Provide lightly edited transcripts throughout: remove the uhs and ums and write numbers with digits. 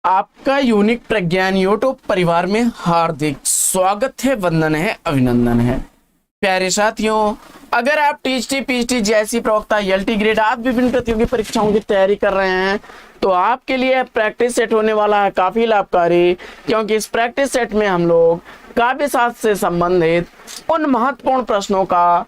आपका यूनिक प्रज्ञान यूट्यूब परिवार में हार्दिक स्वागत है, वंदन है, अभिनंदन है। प्यारे साथियों, अगर आप टीएचटी, पीएचडी जैसी प्रवक्ता, एलटी ग्रेड आदि विभिन्न प्रतियोगी परीक्षाओं की तैयारी कर रहे हैं तो आपके लिए प्रैक्टिस सेट होने वाला है काफी लाभकारी, क्योंकि इस प्रैक्टिस सेट में हम लोग काव्य शास्त्र से संबंधित उन महत्वपूर्ण प्रश्नों का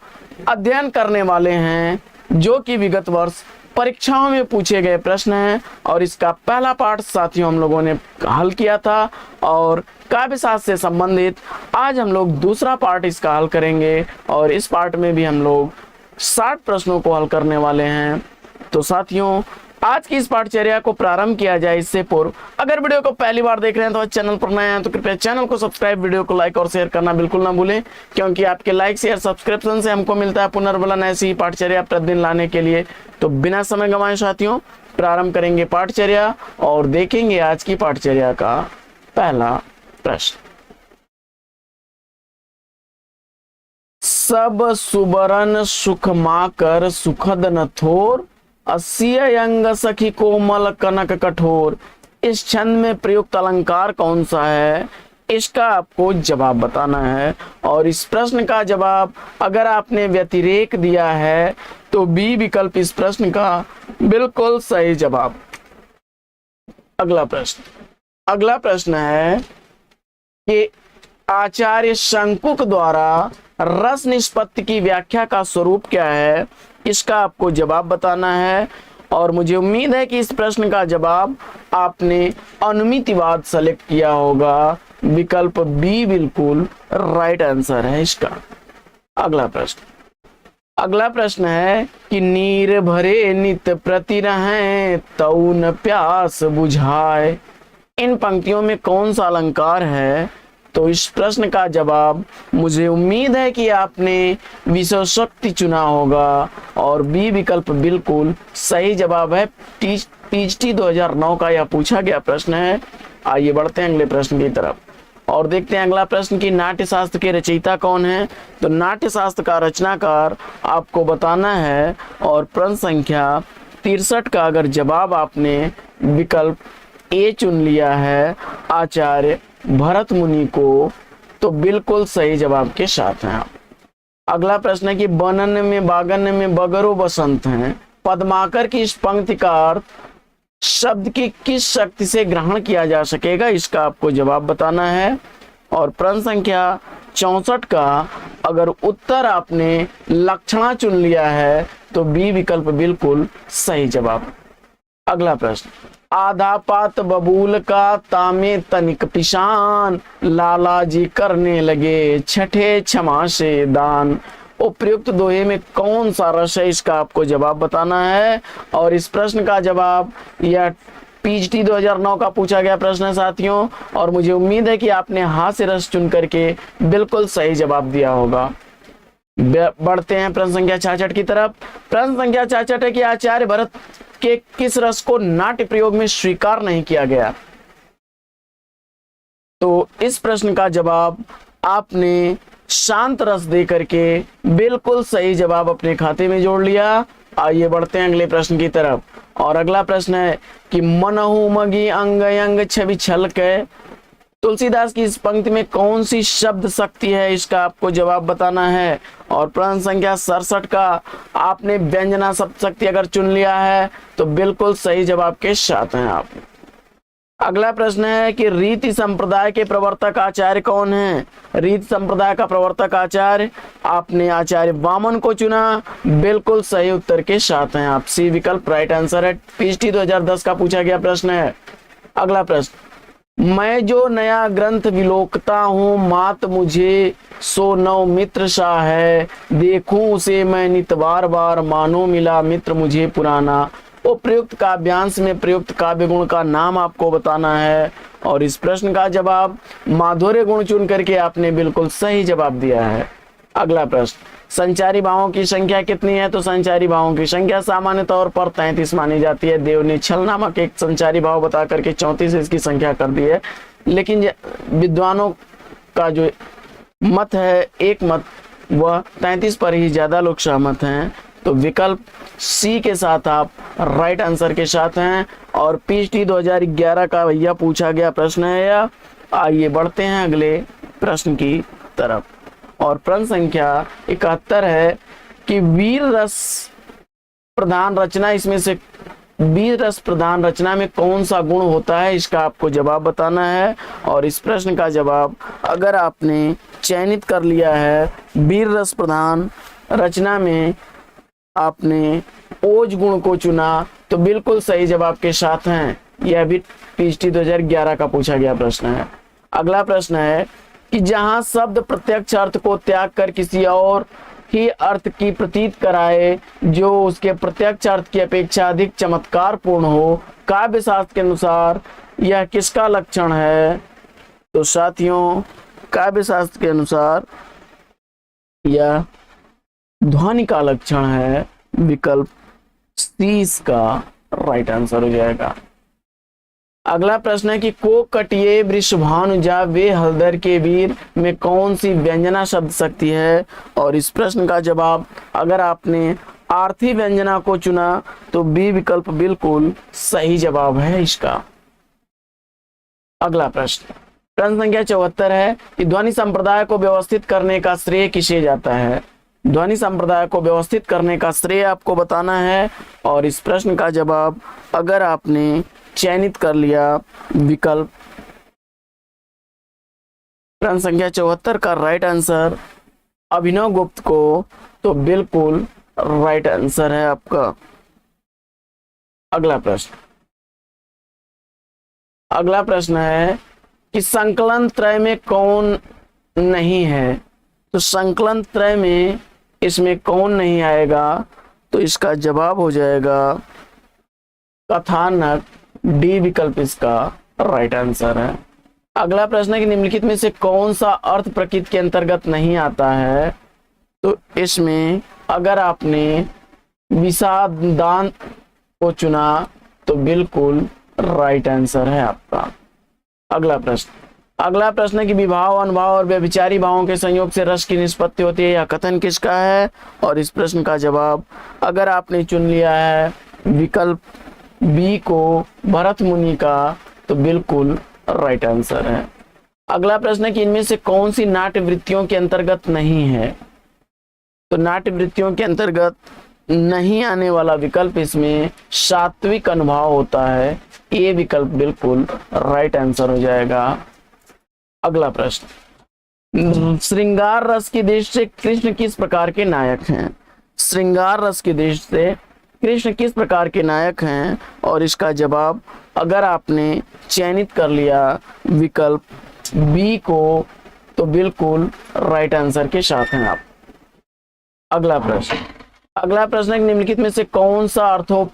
अध्ययन करने वाले हैं जो कि विगत वर्ष परीक्षाओं में पूछे गए प्रश्न हैं। और इसका पहला पार्ट साथियों हम लोगों ने हल किया था और काव्य शास्त्र से संबंधित आज हम लोग दूसरा पार्ट इसका हल करेंगे और इस पार्ट में भी हम लोग 60 प्रश्नों को हल करने वाले हैं। तो साथियों, आज की इस पाठचर्या को प्रारंभ किया जाए इससे पूर्व अगर वीडियो को पहली बार देख रहे हैं तो चैनल पर नए हैं तो कृपया चैनल को सब्सक्राइब, वीडियो को लाइक और शेयर करना बिल्कुल ना भूलें, क्योंकि आपके लाइक शेयर सब्सक्रिप्शन से हमको मिलता है पुनर्बलन ऐसी ही पाठचर्या प्रतिदिन लाने के लिए। तो बिना समय गंवाए साथियों प्रारंभ करेंगे पाठचर्या और देखेंगे आज की पाठचर्या का पहला प्रश्न। सब सुबरन सुख माकर सुखद न थोर, असिय अंग सखी कोमल कनक कठोर। इस छंद में प्रयुक्त अलंकार कौन सा है, इसका आपको जवाब बताना है। और इस प्रश्न का जवाब अगर आपने व्यतिरेक दिया है तो बी विकल्प इस प्रश्न का बिल्कुल सही जवाब। अगला प्रश्न है कि आचार्य शंकुक द्वारा रस निष्पत्ति की व्याख्या का स्वरूप क्या है, इसका आपको जवाब बताना है। और मुझे उम्मीद है कि इस प्रश्न का जवाब आपने अनुमितिवाद सेलेक्ट किया होगा। विकल्प बी बिल्कुल राइट आंसर है इसका। अगला प्रश्न है कि नीर भरे नित प्रति रहें तऊ न प्यास बुझाए। इन पंक्तियों में कौन सा अलंकार है, तो इस प्रश्न का जवाब मुझे उम्मीद है कि आपने विषय शक्ति चुना होगा और बी विकल्प बिल्कुल सही जवाब है। पीएचडी 2009 का यह पूछा गया प्रश्न है। आइए बढ़ते हैं अगले प्रश्न की तरफ और देखते हैं अगला प्रश्न की नाट्य शास्त्र के रचयिता कौन है। तो नाट्य शास्त्र का रचनाकार आपको बताना है और प्रश्न संख्या 63 का अगर जवाब आपने विकल्प ए चुन लिया है आचार्य भरत मुनि को, तो बिल्कुल सही जवाब के साथ हैं आप। अगला प्रश्न है कि बनन में बागन में बगरो बसंत हैं। पद्माकर की इस पंक्ति का अर्थ शब्द की किस शक्ति से ग्रहण किया जा सकेगा, इसका आपको जवाब बताना है। और प्रश्न संख्या 64 का अगर उत्तर आपने लक्षणा चुन लिया है तो बी विकल्प बिल्कुल सही जवाब। अगला प्रश्न, आधा पात बबूल का तामे तनिक पिशान, लाला जी करने लगे छठे क्षमा से दान। उपयुक्त दोहे में कौन सा रस है, इसका आपको जवाब बताना है। और इस प्रश्न का जवाब यह पीएचडी 2009 का पूछा गया प्रश्न है साथियों, और मुझे उम्मीद है कि आपने हास्य रस चुन करके बिल्कुल सही जवाब दिया होगा। बढ़ते हैं प्रश्न संख्या 66 की तरफ। प्रश्न संख्या 66 है कि आचार्य भरत के किस रस को नाट्य प्रयोग में स्वीकार नहीं किया गया। तो इस प्रश्न का जवाब आपने शांत रस दे करके बिल्कुल सही जवाब अपने खाते में जोड़ लिया। आइए बढ़ते हैं अगले प्रश्न की तरफ और अगला प्रश्न है कि मनहु मगी अंग अंग छवि छलके। तुलसीदास की इस पंक्ति में कौन सी शब्द शक्ति है, इसका आपको जवाब बताना है। और प्रश्न संख्या 67 का आपने व्यंजना शब्द शक्ति अगर चुन लिया है तो बिल्कुल सही जवाब के साथ हैं आप। अगला प्रश्न है कि रीति संप्रदाय के प्रवर्तक आचार्य कौन है। रीति संप्रदाय का प्रवर्तक आचार्य आपने आचार्य वामन को चुना, बिल्कुल सही उत्तर के साथ हैं आप। सी विकल्प राइट आंसर है। पीएचडी 2010 का पूछा गया प्रश्न है। अगला प्रश्न, मैं जो नया ग्रंथ विलोकता हूँ मात मुझे सो नौ मित्र सा है, देखूं उसे मैं नित बार बार मानो मिला मित्र मुझे पुराना। उपयुक्त काव्यांश में प्रयुक्त काव्य गुण का नाम आपको बताना है और इस प्रश्न का जवाब माधुर्य गुण चुन करके आपने बिल्कुल सही जवाब दिया है। अगला प्रश्न, संचारी भावों की संख्या कितनी है। तो संचारी भावों की संख्या सामान्य तौर पर 33 मानी जाती है। देव ने छल नामक एक संचारी भाव बता करके 34 इसकी संख्या कर दी है, लेकिन विद्वानों का जो मत है एक मत वह 33 पर ही ज्यादा लोग सहमत हैं। तो विकल्प सी के साथ आप राइट आंसर के साथ हैं और पीएचडी 2011 का भैया पूछा गया प्रश्न है यह। आइए बढ़ते हैं अगले प्रश्न की तरफ। और प्रश्न संख्या 71 है कि वीर रस प्रधान रचना, इसमें से वीर रस प्रधान रचना में कौन सा गुण होता है, इसका आपको जवाब बताना है। और इस प्रश्न का जवाब अगर आपने चयनित कर लिया है वीर रस प्रधान रचना में आपने ओज गुण को चुना तो बिल्कुल सही जवाब के साथ हैं। यह भी पीएचडी 2011 का पूछा गया प्रश्न है। अगला प्रश्न है कि जहां शब्द प्रत्यक्ष अर्थ को त्याग कर किसी और ही अर्थ की प्रतीत कराए जो उसके प्रत्यक्ष अर्थ की अपेक्षा अधिक चमत्कार पूर्ण हो, काव्य शास्त्र के अनुसार यह किसका लक्षण है? तो साथियों, काव्य शास्त्र के अनुसार यह ध्वनि का लक्षण है। विकल्प सी इसका राइट आंसर हो जाएगा। अगला प्रश्न है कि को कटिए वृषभानुजा वे हलदर के वीर में कौन सी व्यंजना शब्द शक्ति है? और इस प्रश्न का जवाब अगर आपने आर्थी व्यंजना को चुना तो बी विकल्प बिल्कुल सही जवाब है इसका। अगला प्रश्न संख्या 74 है कि ध्वनि संप्रदाय को व्यवस्थित करने का श्रेय किसे जाता है? ध्वनि संप्रदाय को व्यवस्थित करने का श्रेय आपको बताना है। और इस प्रश्न का जवाब अगर आपने चयनित कर लिया विकल्प प्रश्न संख्या 74 का राइट आंसर अभिनव गुप्त को, तो बिल्कुल राइट आंसर है आपका। अगला प्रश्न है कि संकलन त्रय में कौन नहीं है? तो संकलन त्रय में इसमें कौन नहीं आएगा? तो इसका जवाब हो जाएगा कथानक, डी विकल्प इसका राइट आंसर है। अगला प्रश्न है कि निम्नलिखित में से कौन सा अर्थ प्रकृति के अंतर्गत नहीं आता है? तो इसमें अगर आपने विषाद दान को चुना तो बिल्कुल राइट आंसर है आपका। अगला प्रश्न है कि विभाव, अनुभाव और व्यभिचारी भावों के संयोग से रस की निष्पत्ति होती है, यह कथन किसका है? और इस प्रश्न का जवाब अगर आपने चुन लिया है विकल्प बी को, भरत मुनि का, तो बिल्कुल राइट आंसर है। अगला प्रश्न है कि इनमें से कौन सी नाट्य वृत्तियों के अंतर्गत नहीं है? तो नाट्य वृत्तियों के अंतर्गत नहीं आने वाला विकल्प इसमें सात्विक अनुभाव होता है। ए विकल्प बिल्कुल राइट आंसर हो जाएगा। अगला प्रश्न, श्रृंगार रस की दृष्टि से कृष्ण किस प्रकार के नायक हैं? श्रृंगार रस की दृष्टि से कृष्ण किस प्रकार के नायक हैं? और इसका जवाब अगर आपने चयनित कर लिया विकल्प बी को, तो बिल्कुल राइट आंसर के साथ हैं आप। अगला प्रश्न है निम्नलिखित में से कौन सा अर्थोपक्षेपक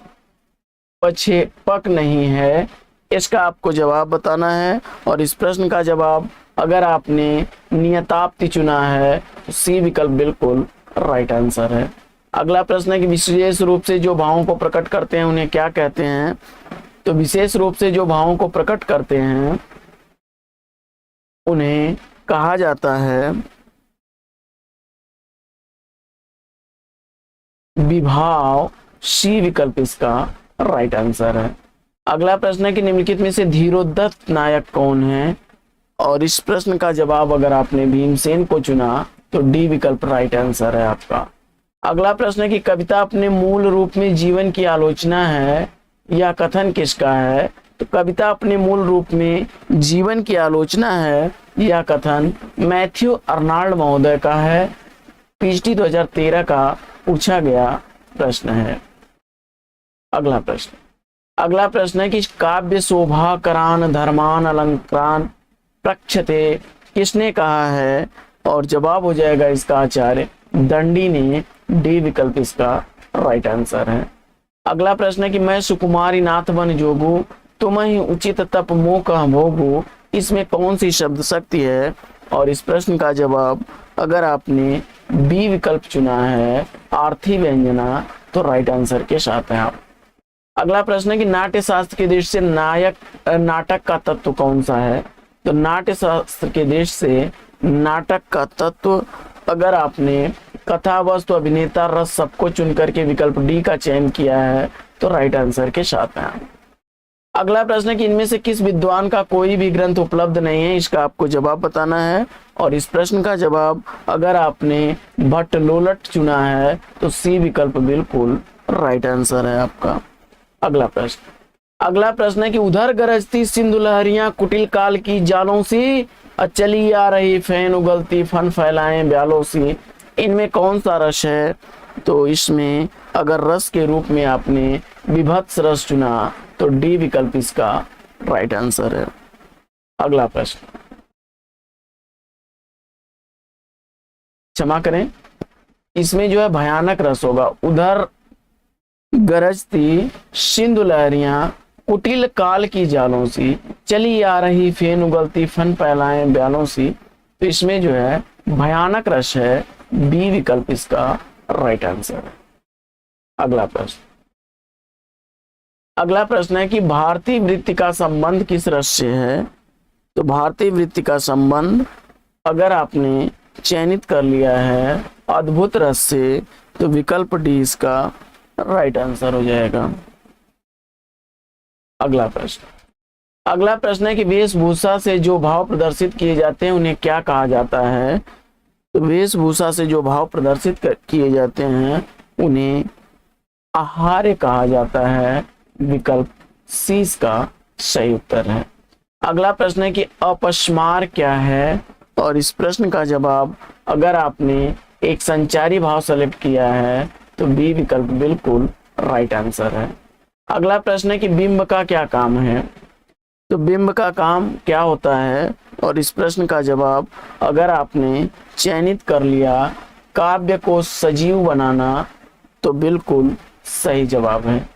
नहीं है? इसका आपको जवाब बताना है। और इस प्रश्न का जवाब अगर आपने नियताप्ति चुना है तो सी विकल्प बिल्कुल राइट आंसर है। अगला प्रश्न है कि विशेष रूप से जो भावों को प्रकट करते हैं उन्हें क्या कहते हैं? तो विशेष रूप से जो भावों को प्रकट करते हैं उन्हें कहा जाता है विभाव, सी विकल्प इसका राइट आंसर है। अगला प्रश्न है कि निम्नलिखित में से धीरोद्धत नायक कौन है? और इस प्रश्न का जवाब अगर आपने भीमसेन को चुना तो डी विकल्प राइट आंसर है आपका। अगला प्रश्न है कि कविता अपने मूल रूप में जीवन की आलोचना है, यह कथन किसका है? तो कविता अपने मूल रूप में जीवन की आलोचना है, यह कथन मैथ्यू अर्नाल्ड महोदय का है। पीएचडी 2013 का पूछा गया प्रश्न है। अगला प्रश्न है कि काव्य शोभा करान धर्मान अलंकारान प्रक्षते किसने कहा है? और जवाब हो जाएगा इसका आचार्य दंडी ने, डी विकल्प इसका राइट आंसर है। अगला प्रश्न है कि मैं सुकुमारी नाथ बन जोगू तुम ही उचित तप मोह कह भोगू, इसमें कौन सी शब्द शक्ति है? और इस प्रश्न का जवाब अगर आपने बी विकल्प चुना है आर्थी व्यंजना, तो राइट आंसर के साथ हैं आप। अगला प्रश्न है कि नाट्य शास्त्र की दृष्टि से नाटक का तत्व कौन सा है? तो नाट्य शास्त्र की दृष्टि से नाटक का तत्व अगर आपने कथा, वस्तु, अभिनेता, रस सबको चुन करके विकल्प डी का चयन किया है तो राइट आंसर के साथ हैं। अगला प्रश्न है कि इनमें से किस विद्वान का कोई भी ग्रंथ उपलब्ध नहीं है, इसका आपको जवाब बताना है। और इस प्रश्न का जवाब अगर आपने भट्टलोलट चुना है तो सी विकल्प बिल्कुल राइट आंसर है आपका। अगला प्रश्न है कि उधर गरजती सिंधु लहरियां कुटिल काल की जालों सी, चली आ रही फैन उगलती फन फैलाएं ब्यालों सी, इनमें कौन सा रस है? तो इसमें अगर रस के रूप में आपने विभत्स रस चुना तो डी विकल्प इसका राइट आंसर है। अगला प्रश्न, क्षमा करें, इसमें जो है भयानक रस होगा। उधर गरजती सिंधु लहरियां कुटिल काल की जालों सी, चली आ रही फेन उगलती फन फैलाएं ब्यालों सी, तो इसमें जो है भयानक रस है, बी विकल्प इसका राइट आंसर है। अगला प्रश्न है कि भारतीय वृत्ति का संबंध किस रस से है? तो भारतीय वृत्ति का संबंध अगर आपने चयनित कर लिया है अद्भुत रस से तो विकल्प डी इसका राइट आंसर हो जाएगा। अगला प्रश्न है कि वेशभूषा से जो भाव प्रदर्शित किए जाते हैं उन्हें क्या कहा जाता है? तो वेशभूषा से जो भाव प्रदर्शित किए जाते हैं उन्हें आहार्य कहा जाता है, विकल्प सी इसका सही उत्तर है। अगला प्रश्न है कि अपस्मार क्या है? और इस प्रश्न का जवाब अगर आपने एक संचारी भाव सेलेक्ट किया है तो बी विकल्प बिल्कुल राइट आंसर है। अगला प्रश्न है कि बिंब का क्या काम है? तो बिंब का काम क्या होता है? और इस प्रश्न का जवाब अगर आपने चयनित कर लिया काव्य को सजीव बनाना तो बिल्कुल सही जवाब है।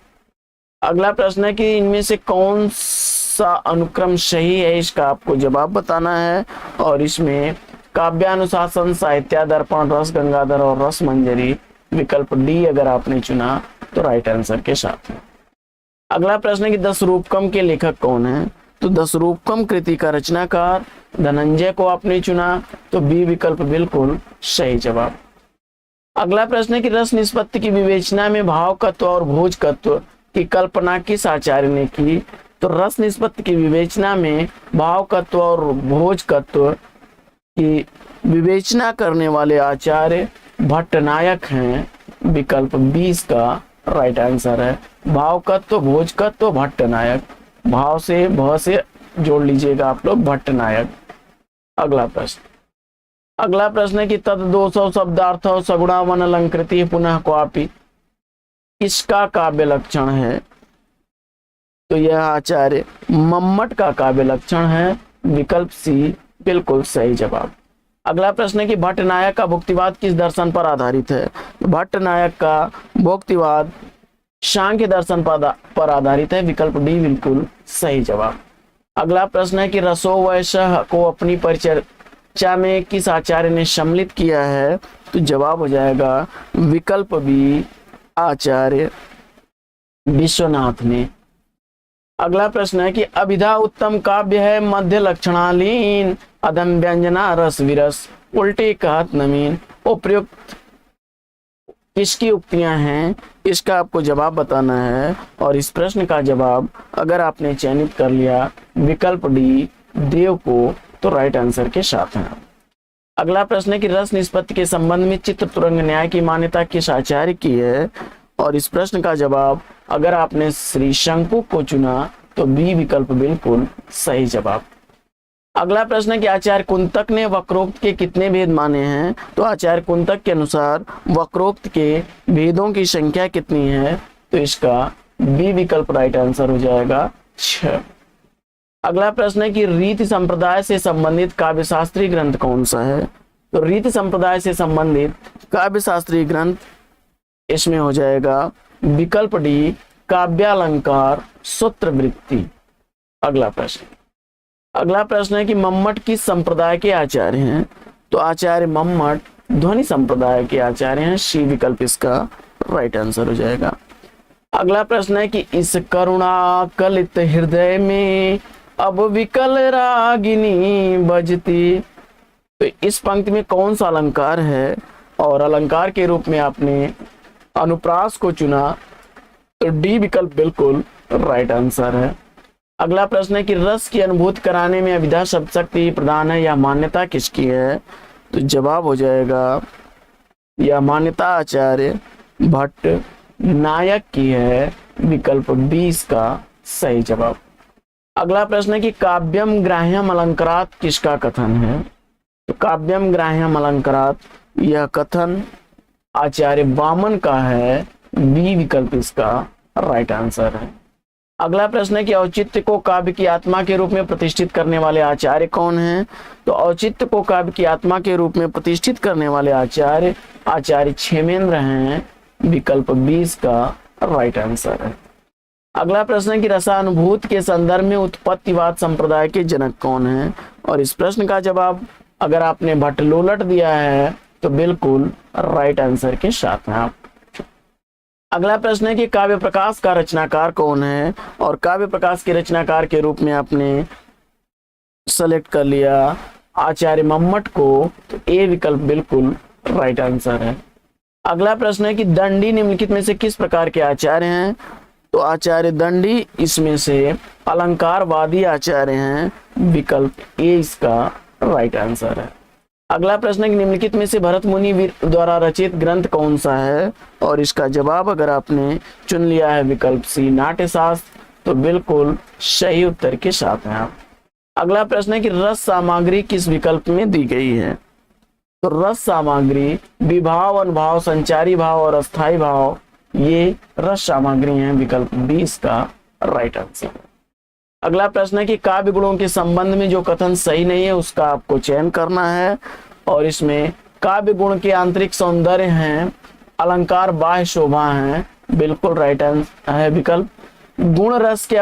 अगला प्रश्न है कि इनमें से कौन सा अनुक्रम सही है, इसका आपको जवाब बताना है। और इसमें काव्यानुशासन, साहित्यादर्पण, रस गंगाधर और रस मंजरी, विकल्प डी अगर आपने चुना तो राइट आंसर के साथ है। अगला प्रश्न है कि दशरूपकम के लेखक कौन है? तो दशरूपकम कृति का रचनाकार धनंजय को आपने चुना तो बी विकल्प बिल्कुल सही जवाब। अगला प्रश्न है कि रस निष्पत्ति की विवेचना में भावकत्व और भोजकत्व की कल्पना किस आचार्य ने की? तो रस निष्पत्ति की विवेचना में भावकत्व और भोजकत्व की विवेचना करने वाले आचार्य भट्टनायक हैं, विकल्प 20 का राइट आंसर है। भावकत्व, भोजकत्व, भट्टनायक, भाव से भ से जोड़ लीजिएगा आप लोग, भट्टनायक। अगला प्रश्न है कि तद 200 शब्दार्थ सगुणा वन अलंकृति पुनः क्वापि, इसका काव्य लक्षण है? तो यह आचार्य मम्मट का काव्य लक्षण है, विकल्प सी बिल्कुल सही जवाब। अगला प्रश्न है कि भट्टनायक का भुक्तिवाद किस दर्शन पर आधारित है? तो भट्टनायक का भुक्तिवाद सांख्य दर्शन पर आधारित है, विकल्प डी बिल्कुल सही जवाब। अगला प्रश्न है कि रसो वैशः को अपनी परिचर्चा में किस आचार्य ने सम्मिलित किया है? तो जवाब हो जाएगा विकल्प बी आचार्य विश्वनाथ ने। अगला प्रश्न है कि अभिधा उत्तम काव्य है, मध्य लक्षणालीन, अधम व्यंजना रस विरस, उल्टी कहत नमीन, उपयुक्त किसकी उक्तियां हैं? इसका आपको जवाब बताना है। और इस प्रश्न का जवाब अगर आपने चयनित कर लिया विकल्प डी देव को तो राइट आंसर के साथ है। अगला प्रश्न है कि रस निष्पत्ति के संबंध में चित्र तुरंग न्याय की मान्यता किस आचार्य की है? और इस प्रश्न का जवाब अगर आपने श्री शंकु को चुना तो बी विकल्प बिल्कुल सही जवाब। अगला प्रश्न है कि आचार्य कुंतक ने वक्रोक्त के कितने भेद माने हैं? तो आचार्य कुंतक के अनुसार वक्रोक्त के भेदों की संख्या कितनी है? तो इसका बी विकल्प राइट आंसर हो जाएगा 6। अगला प्रश्न है कि रीति संप्रदाय से संबंधित काव्यशास्त्रीय ग्रंथ कौन सा है? तो रीति संप्रदाय से संबंधित काव्यशास्त्रीय ग्रंथ इसमें हो जाएगा विकल्प डी काव्यालंकार सूत्रवृत्ति। अगला प्रश्न है कि मम्मट किस संप्रदाय के आचार्य हैं? तो आचार्य मम्मट ध्वनि संप्रदाय के आचार्य हैं, सी विकल्प इसका राइट आंसर हो जाएगा। अगला प्रश्न है कि इस करुणा कलित हृदय में अब विकल रागिनी बजती, तो इस पंक्ति में कौन सा अलंकार है? और अलंकार के रूप में आपने अनुप्रास को चुना तो डी विकल्प बिल्कुल राइट आंसर है। अगला प्रश्न है कि रस की अनुभूति कराने में अभिधा शब्द शक्ति प्रधान है, यह मान्यता किसकी है? तो जवाब हो जाएगा यह मान्यता आचार्य भट्ट नायक की है, विकल्प 20 का सही जवाब। अगला प्रश्न है कि काव्यम ग्राह्यम अलंकारात किसका कथन है? तो काव्यम ग्राह्यम अलंकारात यह कथन आचार्य वामन का है, बी विकल्प इसका राइट आंसर है। अगला प्रश्न है कि औचित्य को काव्य की आत्मा के रूप में प्रतिष्ठित करने वाले आचार्य कौन हैं? तो औचित्य को काव्य की आत्मा के रूप में प्रतिष्ठित करने वाले आचार्य क्षेमेंद्र हैं, विकल्प 20 का राइट आंसर है। अगला प्रश्न है कि रसानुभूति के संदर्भ में उत्पत्तिवाद संप्रदाय के जनक कौन हैं? और इस प्रश्न का जवाब अगर आपने भट्टलोलट दिया है तो बिल्कुल राइट आंसर के साथ हैं आप। अगला प्रश्न है कि काव्य प्रकाश का रचनाकार कौन है? और काव्य प्रकाश के रचनाकार के रूप में आपने सेलेक्ट कर लिया आचार्य मम्मट को, तो ए विकल्प बिल्कुल राइट आंसर है। अगला प्रश्न है कि दंडी निम्नलिखित में से किस प्रकार के आचार्य हैं? तो आचार्य दंडी इसमें से अलंकारवादी आचार्य हैं, विकल्प ए इसका राइट आंसर है। अगला प्रश्न है कि निम्नलिखित में से भरत मुनि द्वारा रचित ग्रंथ कौन सा है? और इसका जवाब अगर आपने चुन लिया है विकल्प सी नाट्यशास्त्र, तो बिल्कुल सही उत्तर के साथ हैं आप। अगला प्रश्न है कि रस सामग्री किस विकल्प में दी गई है? तो रस सामग्री विभाव, अनुभाव, संचारी भाव और अस्थाई भाव, ये रस सामग्री हैं, विकल्प 20 का राइट आंसर। अगला प्रश्न है कि काव्य गुणों के संबंध में जो कथन सही नहीं है उसका आपको चयन करना है। और इसमें काव्य गुण के आंतरिक सौंदर्य हैं, अलंकार बाह्य शोभा हैं, बिल्कुल राइट आंसर है विकल्प। गुण रस के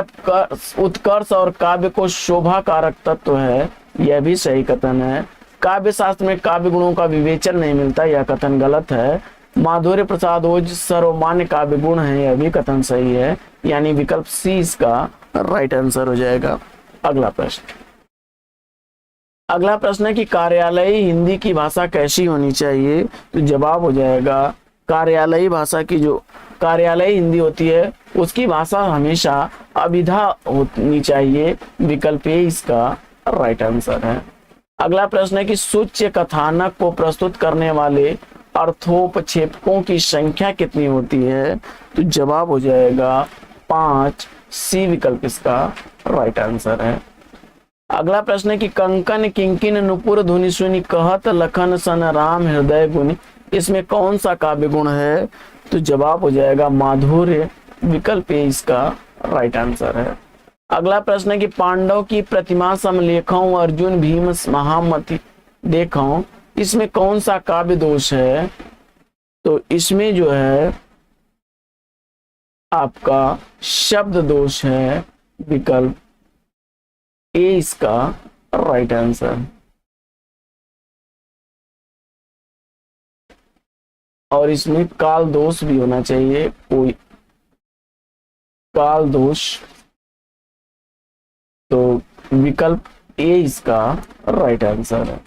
उत्कर्ष और काव्य को शोभा कारक तत्व है, यह भी सही कथन है। काव्य शास्त्र में काव्य गुणों का विवेचन नहीं मिलता, यह कथन गलत है। माधुर्य प्रसाद ओज सर्वमान्य काव्य गुण है, यह भी कथन सही है, यानी विकल्प सी इसका राइट आंसर हो जाएगा। अगला प्रश्न है कि कार्यालयी हिंदी की भाषा कैसी होनी चाहिए? तो जवाब हो जाएगा कार्यालयी भाषा की जो कार्यालयी हिंदी होती है उसकी भाषा हमेशा अभिधा होनी चाहिए, विकल्प ए इसका राइट आंसर है। अगला प्रश्न है कि सूच्य कथानक को प्रस्तुत करने वाले अर्थोपक्षेपकों की संख्या कितनी होती है? तो जवाब हो जाएगा 5, सी विकल्प इसका राइट आंसर है। अगला प्रश्न है कि कंकन किंकिन नुपुर धुनि सुनि कहत लखन सन राम हृदय गुनि, इसमें कौन सा काव्य गुण है? तो जवाब हो जाएगा माधुर्य, विकल्प ए इसका राइट आंसर है। अगला प्रश्न है कि पांडव की प्रतिमा समलेखों अर्जुन भीम महामति देखो, इसमें कौन सा काव्य दोष है? तो इसमें जो है आपका शब्द दोष है, विकल्प ए इसका राइट आंसर। और इसमें काल दोष भी होना चाहिए, कोई काल दोष, तो विकल्प ए इसका राइट आंसर है।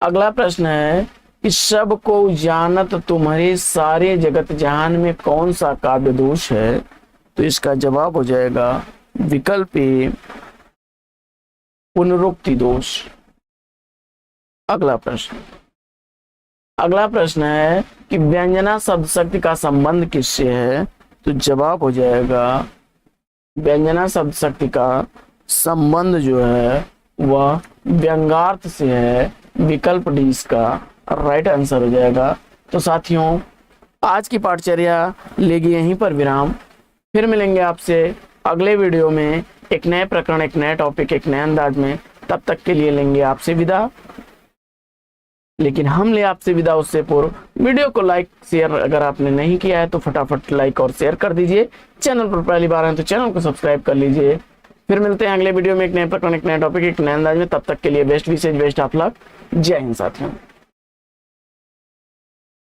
अगला प्रश्न है कि सब को जानत तुम्हारे सारे जगत जहान में कौन सा काव्य दोष है? तो इसका जवाब हो जाएगा विकल्प ए पुनरुक्ति दोष। अगला प्रश्न है कि व्यंजना शब्द शक्ति का संबंध किससे है? तो जवाब हो जाएगा व्यंजना शब्द शक्ति का संबंध जो है वह व्यंगार्थ से है, विकल्प डी इसका राइट आंसर हो जाएगा। तो साथियों आज की पाठचर्या लेगी यहीं पर विराम, फिर मिलेंगे आपसे अगले वीडियो में एक नए प्रकरण, एक नए टॉपिक, एक नए अंदाज में। तब तक के लिए लेंगे आपसे विदा, लेकिन हम ले आपसे विदा उससे पूर्व वीडियो को लाइक शेयर अगर आपने नहीं किया है तो फटाफट लाइक और शेयर कर दीजिए। चैनल पर पहली बार हैं तो चैनल को सब्सक्राइब कर लीजिए। फिर मिलते हैं अगले वीडियो में एक नए प्रकरण, एक नए टॉपिक, एक नए अंदाज में। तब तक के लिए बेस्ट विशेष बेस्ट ऑफ लक। जय हिंद साथियों।